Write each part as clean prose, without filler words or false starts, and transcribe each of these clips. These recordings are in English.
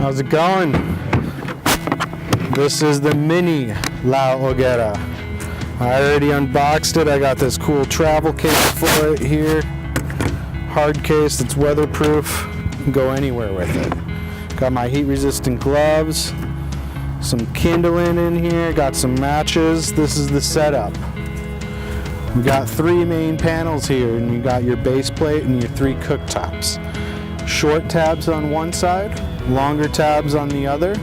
How's it going? This is the mini La Hoguera. I already unboxed it. I got this cool travel case for it here. Hard case that's weatherproof. You can go anywhere with it. Got my heat resistant gloves. Some kindling in here. Got some matches. This is the setup. We got 3 main panels here, and you got your base plate and your 3 cooktops. Short tabs on one side, longer tabs on the other.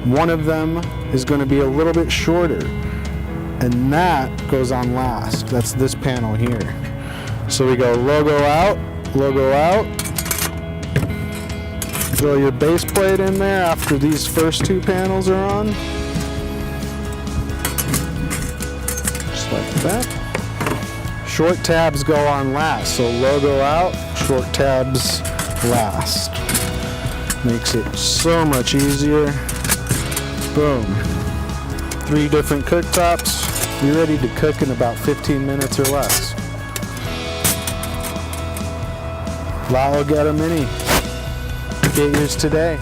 One of them is going to be a little bit shorter, and that goes on last. That's this panel here. So we go logo out, throw your base plate in there after these first 2 panels are on. Just like that. Short tabs go on last, so logo out, short tabs last. Makes it so much easier. Boom. 3 different cooktops. You're ready to cook in about 15 minutes or less. La Hoguera Mini. Get yours today.